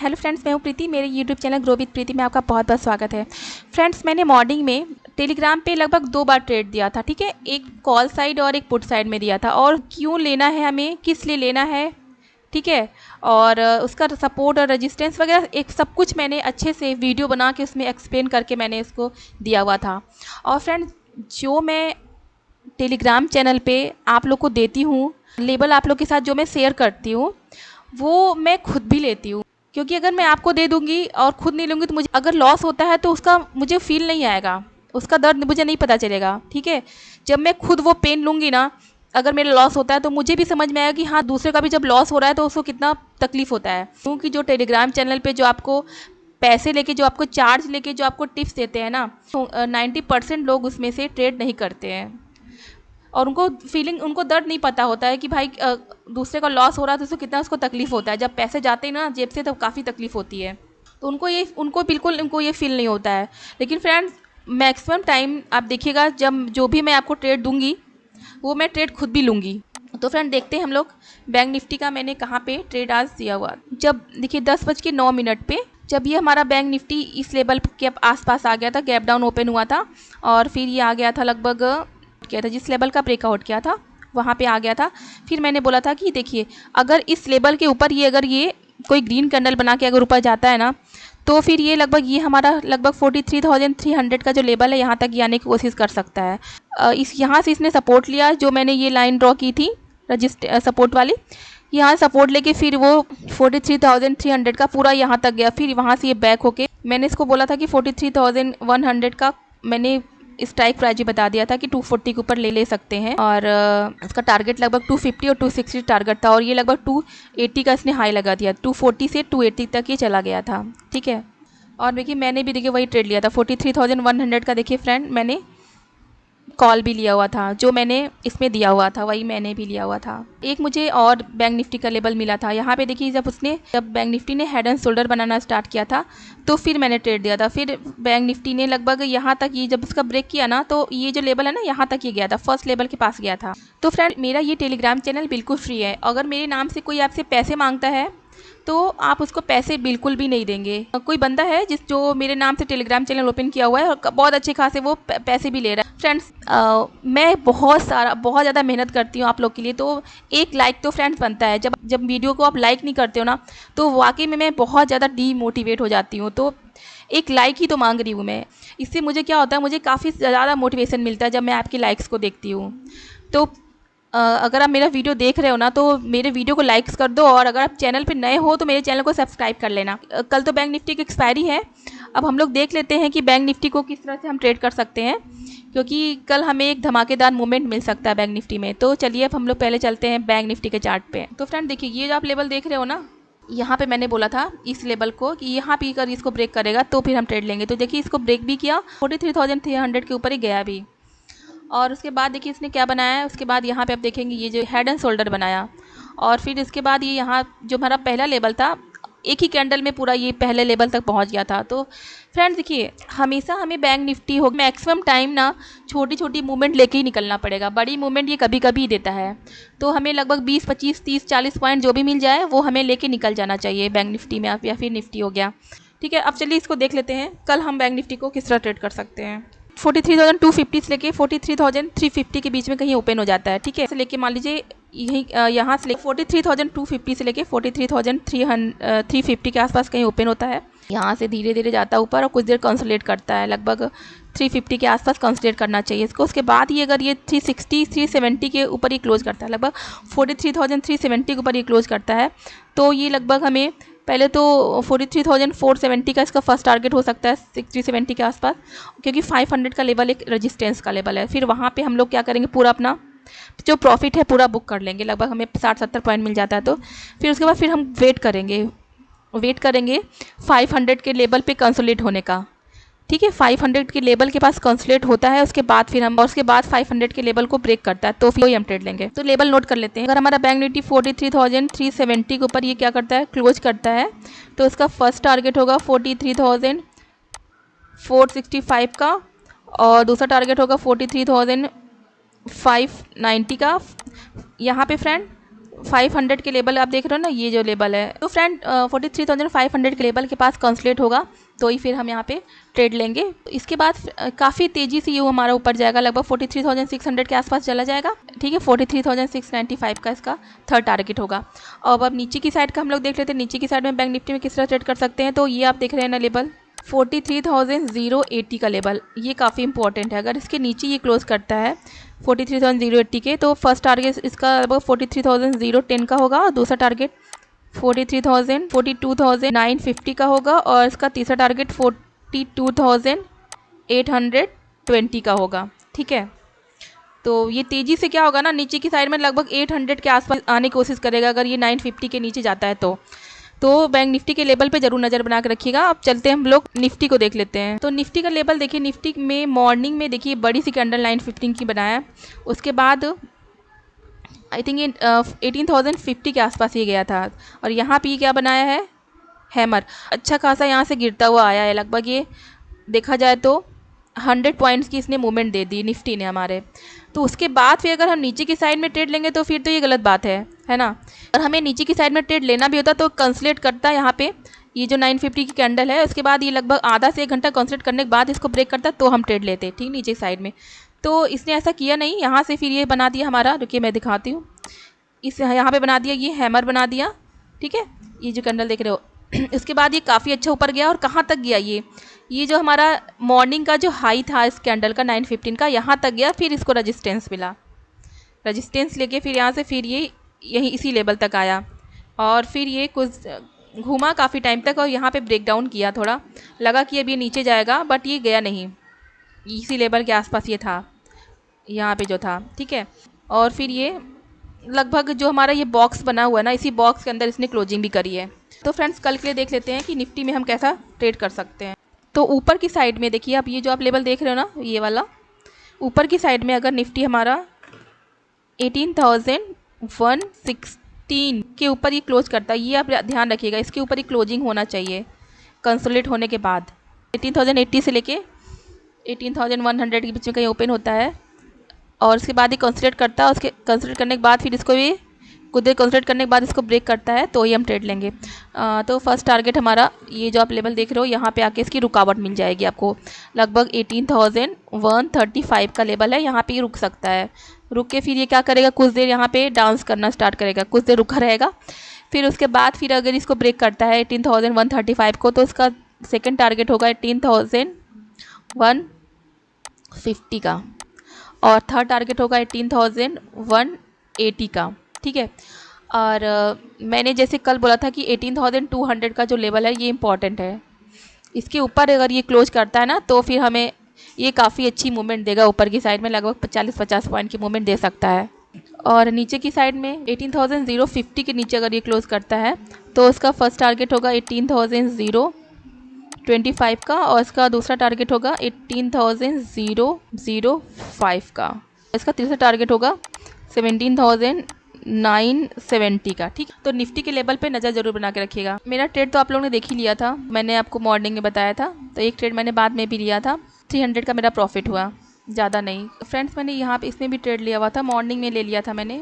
Hello friends, मैं हूँ प्रीति। मेरे यूट्यूब चैनल ग्रो विद प्रीति में आपका बहुत बहुत स्वागत है। फ्रेंड्स, मैंने मॉर्निंग में टेलीग्राम पे लगभग 2 बार ट्रेड दिया था, ठीक है। एक कॉल साइड और एक पुट साइड में दिया था, और क्यों लेना है, हमें किस लिए लेना है, ठीक है। और उसका सपोर्ट और रेजिस्टेंस वगैरह एक सब कुछ मैंने अच्छे से वीडियो बना के उसमें एक्सप्लेन करके मैंने इसको दिया हुआ था। और फ्रेंड्स, जो मैं टेलीग्राम चैनल पे आप लोग को देती हूँ, लेबल आप लोग के साथ जो मैं शेयर करती हूँ, वो मैं खुद भी लेती हूँ। क्योंकि अगर मैं आपको दे दूँगी और खुद नहीं लूँगी तो मुझे अगर लॉस होता है तो उसका मुझे फ़ील नहीं आएगा, उसका दर्द मुझे नहीं पता चलेगा, ठीक है। जब मैं खुद वो पेन लूँगी ना, अगर मेरा लॉस होता है तो मुझे भी समझ में आएगा कि हाँ, दूसरे का भी जब लॉस हो रहा है तो उसको कितना तकलीफ़ होता है। क्योंकि जो टेलीग्राम चैनल पे जो आपको पैसे लेके, जो आपको चार्ज लेके जो आपको टिप्स देते हैं ना, 90% लोग उसमें से ट्रेड नहीं करते हैं। और उनको दर्द नहीं पता होता है कि भाई दूसरे का लॉस हो रहा है तो उसको कितना उसको तकलीफ़ होता है। जब पैसे जाते हैं ना जेब से तब काफ़ी तकलीफ़ होती है। तो उनको ये फ़ील नहीं होता है। लेकिन फ्रेंड्स, मैक्सिमम टाइम आप देखिएगा, जब जो भी मैं आपको ट्रेड दूंगी वो मैं ट्रेड खुद भी लूँगी। तो फ्रेंड, देखते हैं हम लोग बैंक निफ्टी का मैंने कहाँ पे ट्रेड आज दिया हुआ। जब देखिए 10:09 पे जब ये हमारा बैंक निफ्टी इस लेवल के आसपास आ गया था, गैप डाउन ओपन हुआ था और फिर ये आ गया था, लगभग किया था जिस लेवल का ब्रेकआउट किया था वहाँ पे आ गया था। फिर मैंने बोला था कि देखिए, अगर इस लेवल के ऊपर अगर ये कोई ग्रीन कैंडल बना के अगर ऊपर जाता है ना, तो फिर ये हमारा लगभग 43,300 का जो लेवल है यहाँ तक आने की कोशिश कर सकता है। इस यहाँ से इसने सपोर्ट लिया, जो मैंने ये लाइन ड्रॉ की थी सपोर्ट वाली, यहाँ सपोर्ट लेके फिर वो 43,300 का पूरा यहाँ तक गया। फिर वहाँ से ये बैक होके मैंने इसको बोला था कि 43,100 का मैंने स्ट्राइक प्राइस भी बता दिया था कि 240 के ऊपर ले सकते हैं। और इसका टारगेट लगभग 250 और 260 टारगेट था, और ये लगभग 280 का इसने हाई लगा दिया। 240 से 280 तक ये चला गया था, ठीक है। और देखिए, मैंने भी वही ट्रेड लिया था 43,100 का। देखिए फ्रेंड, मैंने कॉल भी लिया हुआ था, जो मैंने इसमें दिया हुआ था वही मैंने भी लिया हुआ था। एक मुझे और बैंक निफ्टी का लेवल मिला था यहाँ पे। देखिए, जब बैंक निफ्टी ने head and shoulder banana start किया था तो फिर मैंने ट्रेड दिया था। फिर बैंक निफ्टी ने लगभग यहाँ तक जब उसका ब्रेक किया ना, तो ये जो लेवल है ना, यहाँ तक ये गया था, फर्स्ट लेवल के पास गया था। तो फ्रेंड, मेरा ये टेलीग्राम चैनल बिल्कुल फ्री है। अगर मेरे नाम से कोई आपसे पैसे मांगता है तो आप उसको पैसे बिल्कुल भी नहीं देंगे। कोई बंदा है जो मेरे नाम से टेलीग्राम चैनल ओपन किया हुआ है और बहुत अच्छे खासे वो पैसे भी ले रहा है। फ्रेंड्स, मैं बहुत ज़्यादा मेहनत करती हूँ आप लोग के लिए। तो एक लाइक तो फ्रेंड्स बनता है। जब वीडियो को आप लाइक नहीं करते हो ना, तो वाकई में मैं बहुत ज़्यादा डीमोटिवेट हो जाती हूँ। तो एक लाइक ही तो मांग रही हूँ मैं। इससे मुझे क्या होता है, मुझे काफ़ी ज़्यादा मोटिवेशन मिलता है जब मैं आपकी लाइक्स को देखती हूँ। तो अगर आप मेरा वीडियो देख रहे हो ना, तो मेरे वीडियो को लाइक्स कर दो, और अगर आप चैनल पे नए हो तो मेरे चैनल को सब्सक्राइब कर लेना। कल तो बैंक निफ्टी की एक्सपायरी है। अब हम लोग देख लेते हैं कि बैंक निफ्टी को किस तरह से हम ट्रेड कर सकते हैं, क्योंकि कल हमें एक धमाकेदार मूवमेंट मिल सकता है बैंक निफ्टी में। तो चलिए, अब हम लोग पहले चलते हैं बैंक निफ्टी के चार्ट पे। तो फ्रेंड देखिए, ये जो आप लेवल देख रहे हो ना, यहाँ पे मैंने बोला था इस लेवल को कि यहाँ पे अगर इसको ब्रेक करेगा तो फिर हम ट्रेड लेंगे। तो देखिए, इसको ब्रेक भी किया, 43,300 के ऊपर ही गया भी। और उसके बाद देखिए इसने क्या बनाया है। उसके बाद यहाँ पे आप देखेंगे ये जो हेड एंड शोल्डर बनाया, और फिर इसके बाद ये यहाँ जो हमारा पहला लेवल था, एक ही कैंडल में पूरा ये पहले लेवल तक पहुँच गया था। तो फ्रेंड्स देखिए, हमेशा हमें बैंक निफ्टी हो मैक्सिमम टाइम ना छोटी छोटी मूवमेंट लेके ही निकलना पड़ेगा। बड़ी मूवमेंट ये कभी कभी ही देता है। तो हमें लगभग 20, 25, 30, 40 पॉइंट जो भी मिल जाए वो हमें लेके निकल जाना चाहिए बैंक निफ्टी में, या फिर निफ्टी हो गया, ठीक है। अब चलिए इसको देख लेते हैं कल हम बैंक निफ्टी को किस तरह ट्रेड कर सकते हैं। 43,250 से लेके 43,350 के बीच में कहीं ओपन हो जाता है, ठीक है। से लेके मान लीजिए यहीं यहाँ से 43,250 से लेके 43,350 के आसपास कहीं ओपन होता है। यहाँ से धीरे धीरे जाता है ऊपर और कुछ देर कंसोलिडेट करता है, लगभग 350 के आसपास कंसोलिडेट करना चाहिए इसको। उसके बाद ही अगर ये 360, 370 के ऊपर ही क्लोज करता है, लगभग 43,370 के ऊपर ये क्लोज करता है, तो ये लगभग हमें पहले तो 43,470 का इसका फर्स्ट टारगेट हो सकता है 370 के आसपास, क्योंकि 500 का लेवल एक रेजिस्टेंस का लेवल है। फिर वहाँ पे हम लोग क्या करेंगे, पूरा अपना जो प्रॉफिट है पूरा बुक कर लेंगे, लगभग हमें 60-70 पॉइंट मिल जाता है। तो फिर उसके बाद फिर हम वेट करेंगे 500 के लेवल पे कंसोलिडेट होने का, ठीक है। 500 के लेवल के पास कंसोलिडेट होता है, उसके बाद फिर हम, और उसके बाद 500 के लेवल को ब्रेक करता है, तो फिर वही हम ट्रेड लेंगे। तो लेवल नोट कर लेते हैं। अगर हमारा बैंक निफ्टी 43,370 के ऊपर ये क्या करता है, क्लोज करता है, तो उसका फर्स्ट टारगेट होगा 43,465 का, और दूसरा टारगेट होगा 43,590 का। यहाँ पे फ्रेंड 43,500 के लेवल आप देख रहे हो ना, ये जो लेवल है, तो फ्रेंड 43,500 के लेवल के पास कंसोलिडेट होगा तो ही फिर हम यहाँ पे ट्रेड लेंगे। इसके बाद काफ़ी तेज़ी से ये हमारा ऊपर जाएगा, लगभग 43,600 के आसपास चला जाएगा। ठीक है, 43,695 का इसका थर्ड टारगेट होगा। अब नीचे की साइड का हम लोग देख लेते हैं, नीचे की साइड में बैंक निफ्टी में किस तरह ट्रेड कर सकते हैं। तो ये आप देख रहे हैं ना लेवल 43,080 का लेवल, ये काफ़ी इंपॉर्टेंट है। अगर इसके नीचे ये क्लोज करता है 43,080 के, तो फर्स्ट टारगेट इसका लगभग 43,010 का होगा, और दूसरा टारगेट 42,950 का होगा, और इसका तीसरा टारगेट 42,820 का होगा। ठीक है, तो ये तेज़ी से क्या होगा ना, नीचे की साइड में लगभग 800 के आसपास आने की कोशिश करेगा अगर ये 950 के नीचे जाता है तो बैंक निफ्टी के लेवल पे जरूर नज़र बना के रखिएगा। अब चलते हैं हम लोग निफ्टी को देख लेते हैं। तो निफ्टी का लेवल देखिए, निफ्टी में मॉर्निंग में देखिए बड़ी सी कैंडल 915 की बनाया है, उसके बाद आई थिंक 18,050 के आसपास ये गया था, और यहाँ पे ये क्या बनाया है, हैमर। अच्छा खासा यहाँ से गिरता हुआ आया है, लगभग ये देखा जाए तो 100 पॉइंट्स की इसने मूवमेंट दे दी निफ्टी ने हमारे। तो उसके बाद फिर अगर हम नीचे की साइड में ट्रेड लेंगे तो फिर तो ये गलत बात है ना। और हमें नीचे की साइड में ट्रेड लेना भी होता तो कंसोलिडेट करता है यहाँ पे, ये जो 950 की कैंडल है, उसके बाद ये लगभग आधा से 1 घंटा कंसोलिडेट करने के बाद इसको ब्रेक करता तो हम ट्रेड लेते, ठीक, नीचे साइड में। तो इसने ऐसा किया नहीं, यहाँ से फिर ये बना दिया हमारा, रुकिए मैं दिखाती हूँ, इस यहाँ पे बना दिया, ये हैमर बना दिया। ठीक है, ये जो कैंडल देख रहे हो इसके बाद ये काफ़ी अच्छा ऊपर गया, और कहाँ तक गया, ये जो हमारा मॉर्निंग का जो हाई था इस कैंडल का 915 का, यहाँ तक गया, फिर इसको रेजिस्टेंस मिला, रेजिस्टेंस लेके फिर यहाँ से फिर ये यही इसी लेवल तक आया, और फिर ये कुछ घूमा काफ़ी टाइम तक, और यहाँ पे ब्रेक डाउन किया, थोड़ा लगा कि अब ये नीचे जाएगा, बट ये गया नहीं, इसी लेवल के आसपास ये था यहाँ पे जो था। ठीक है, और फिर ये लगभग जो हमारा ये बॉक्स बना हुआ है ना, इसी बॉक्स के अंदर इसने क्लोजिंग भी करी है। तो फ्रेंड्स कल के लिए देख लेते हैं कि निफ्टी में हम कैसा ट्रेड कर सकते हैं। तो ऊपर की साइड में देखिए आप, ये जो आप लेवल देख रहे हो ना, ये वाला ऊपर की साइड में अगर निफ्टी हमारा 18,116 के ऊपर ये क्लोज करता है, ये आप ध्यान रखिएगा, इसके ऊपर ही क्लोजिंग होना चाहिए कंसोलिडेट होने के बाद। 18,080 से लेके 18,100 के बीच में कहीं ओपन होता है, और उसके बाद ही कंसोलिडेट करता है, उसके कंसोलिडेट करने के बाद फिर इसको भी कुछ देर कंसोलिडेट करने के बाद इसको ब्रेक करता है, तो ही हम ट्रेड लेंगे। तो फर्स्ट टारगेट हमारा ये जो आप लेवल देख रहे हो, यहाँ पे आके इसकी रुकावट मिल जाएगी आपको, लगभग 18,135 का लेवल है, यहाँ पे ये रुक सकता है। रुक के फिर ये क्या करेगा, कुछ देर यहाँ पे डांस करना स्टार्ट करेगा, कुछ देर रुका रहेगा, फिर उसके बाद फिर अगर इसको ब्रेक करता है 18,135 को, तो इसका सेकेंड टारगेट होगा 18,150 का, और थर्ड टारगेट होगा 18,180 का। ठीक है, और मैंने जैसे कल बोला था कि 18,200 का जो लेवल है ये इंपॉर्टेंट है, इसके ऊपर अगर ये क्लोज करता है ना तो फिर हमें ये काफ़ी अच्छी मूवमेंट देगा, ऊपर की साइड में लगभग 40-50 पॉइंट की मूवमेंट दे सकता है। और नीचे की साइड में 18,050 के नीचे अगर ये क्लोज करता है तो उसका फर्स्ट टारगेट होगा 18,025 का, और इसका दूसरा टारगेट होगा 18,005 का, इसका तीसरा टारगेट होगा 17,970 का। ठीक, तो निफ्टी के लेवल पे नज़र जरूर बना के रखिएगा। मेरा ट्रेड तो आप लोगों ने देख ही लिया था, मैंने आपको मॉर्निंग में बताया था, तो एक ट्रेड मैंने बाद में भी लिया था, 300 का मेरा प्रॉफिट हुआ, ज़्यादा नहीं। फ्रेंड्स मैंने यहाँ पे इसमें भी ट्रेड लिया हुआ था, मॉर्निंग में ले लिया था मैंने,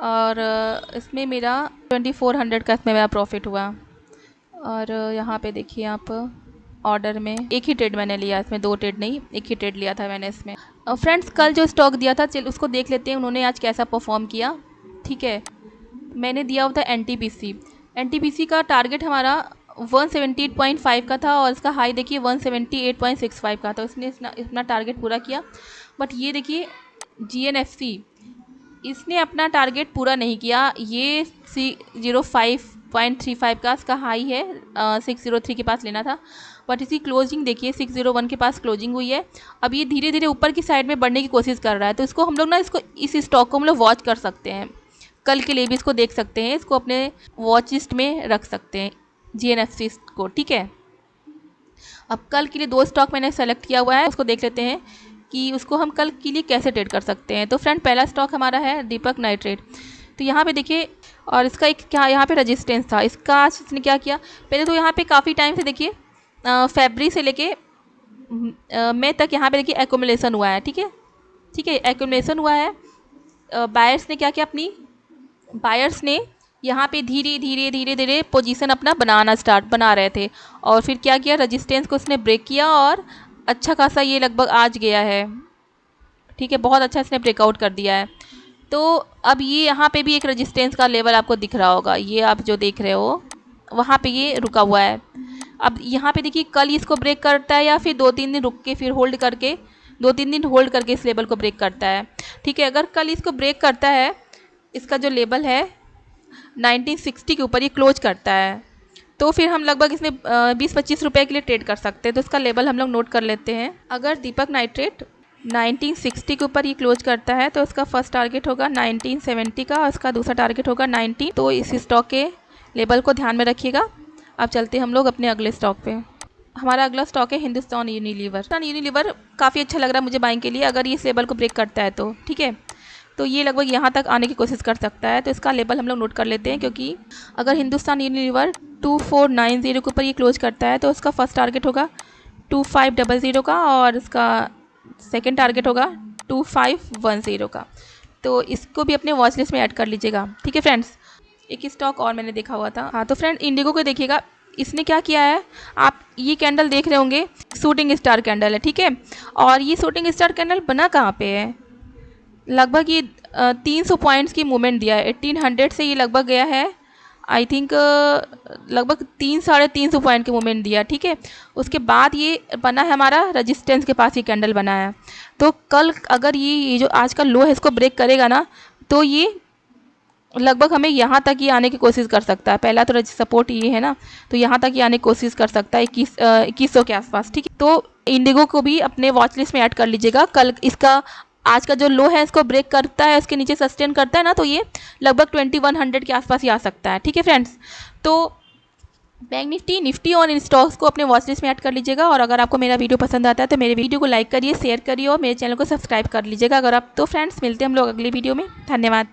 और इसमें मेरा 2400 का इसमें मेरा प्रॉफिट हुआ। और यहाँ पे देखिए आप ऑर्डर में एक ही ट्रेड मैंने लिया, इसमें 2 ट्रेड नहीं, एक ही ट्रेड लिया था मैंने इसमें। फ्रेंड्स कल जो स्टॉक दिया था चल उसको देख लेते हैं उन्होंने आज कैसा परफॉर्म किया। ठीक है, मैंने दिया हुआ था एनटीपीसी का टारगेट हमारा 178.5 का था, और इसका हाई देखिए 178.65 का था, तो इसने अपना टारगेट पूरा किया। बट ये देखिए जीएनएफसी, इसने अपना टारगेट पूरा नहीं किया, ये 605.35 का इसका हाई है, 603 के पास लेना था, बट इसकी क्लोजिंग देखिए 601 के पास क्लोजिंग हुई है। अब ये धीरे धीरे ऊपर की साइड में बढ़ने की कोशिश कर रहा है, तो इसको हम लोग ना इस स्टॉक को हम लोग वॉच कर सकते हैं, कल के लिए भी इसको देख सकते हैं, इसको अपने वॉच लिस्ट में रख सकते हैं जीएनएफसी को। ठीक है, अब कल के लिए 2 स्टॉक मैंने सेलेक्ट किया हुआ है, उसको देख लेते हैं कि उसको हम कल के लिए कैसे ट्रेड कर सकते हैं। तो फ्रेंड पहला स्टॉक हमारा है दीपक नाइट्रेट। तो यहाँ पे देखिए, और इसका एक क्या यहाँ पे रेजिस्टेंस था, इसका इसने क्या किया, पहले तो यहाँ पे काफ़ी टाइम से देखिए फरवरी से लेके मई तक यहाँ पे देखिए एक्यूमुलेशन हुआ है। ठीक है, एक्यूमुलेशन हुआ है, बायर्स ने क्या किया, अपनी बायर्स ने यहाँ पे धीरे धीरे धीरे धीरे पोजीशन अपना बना रहे थे, और फिर क्या किया, रेजिस्टेंस को उसने ब्रेक किया और अच्छा खासा ये लगभग आज गया है। ठीक है, बहुत अच्छा इसने ब्रेकआउट कर दिया है। तो अब ये यहाँ पे भी एक रेजिस्टेंस का लेवल आपको दिख रहा होगा, ये आप जो देख रहे हो वहाँ पे ये रुका हुआ है। अब यहाँ पे देखिए कल इसको ब्रेक करता है या फिर 2-3 दिन रुक के फिर होल्ड करके 2-3 दिन होल्ड करके इस लेवल को ब्रेक करता है। ठीक है, अगर कल इसको ब्रेक करता है, इसका जो लेवल है 1960 के ऊपर ये क्लोज करता है, तो फिर हम लगभग इसमें 20-25 रुपये के लिए ट्रेड कर सकते हैं। तो इसका लेवल हम लोग नोट कर लेते हैं। अगर दीपक नाइट्रेट 1960 के ऊपर ये क्लोज करता है तो इसका फर्स्ट टारगेट होगा 1970 का और इसका दूसरा टारगेट होगा 19। तो इस स्टॉक के लेवल को ध्यान में रखिएगा। अब चलते हैं हम लोग अपने अगले स्टॉक पे। हमारा अगला स्टॉक है हिंदुस्तान यूनिलीवर। काफ़ी अच्छा लग रहा है मुझे बाइंग के लिए, अगर ये इस लेवल को ब्रेक करता है तो। ठीक है, तो ये लगभग यहाँ तक आने की कोशिश कर सकता है, तो इसका लेवल हम लोग नोट कर लेते हैं। क्योंकि अगर हिंदुस्तान यूनिलीवर 2490 के ऊपर ये क्लोज करता है तो उसका फर्स्ट टारगेट होगा 2500 का और इसका सेकेंड टारगेट होगा 2510 का। तो इसको भी अपने वॉच लिस्ट में ऐड कर लीजिएगा। ठीक है फ्रेंड्स, एक स्टॉक और मैंने देखा हुआ था। हाँ, तो फ्रेंड इंडिगो को देखिएगा, इसने क्या किया है, आप ये कैंडल देख रहे होंगे, शूटिंग स्टार कैंडल है। ठीक है, और ये शूटिंग स्टार कैंडल बना कहाँ पे है, लगभग ये 300 पॉइंट्स की मूवमेंट दिया है। 1800 से ये लगभग गया है, आई थिंक लगभग 300-350 पॉइंट की मूवमेंट दिया। ठीक है, उसके बाद ये बना है हमारा रेजिस्टेंस के पास ये कैंडल बना है। तो कल अगर ये जो आज का लो है इसको ब्रेक करेगा ना, तो ये लगभग हमें यहाँ तक ही आने की कोशिश कर सकता है। पहला तो सपोर्ट ये है ना, तो यहाँ तक ही आने की कोशिश कर सकता है 2100 के आसपास। ठीक है, तो इंडिगो को भी अपने वॉच लिस्ट में ऐड कर लीजिएगा। कल इसका आज का जो लो है इसको ब्रेक करता है, उसके नीचे सस्टेन करता है ना, तो ये लगभग 2100 के आसपास ही आ सकता है। ठीक है फ्रेंड्स, तो बैंक निफ्टी और इन स्टॉक्स को अपने वॉच लिस्ट में ऐड कर लीजिएगा। और अगर आपको मेरा वीडियो पसंद आता है तो मेरे वीडियो को लाइक करिए, शेयर करिए और मेरे चैनल को सब्सक्राइब कर लीजिएगा अगर आप। तो फ्रेंड्स, मिलते हैं हम लोग अगली वीडियो में। धन्यवाद।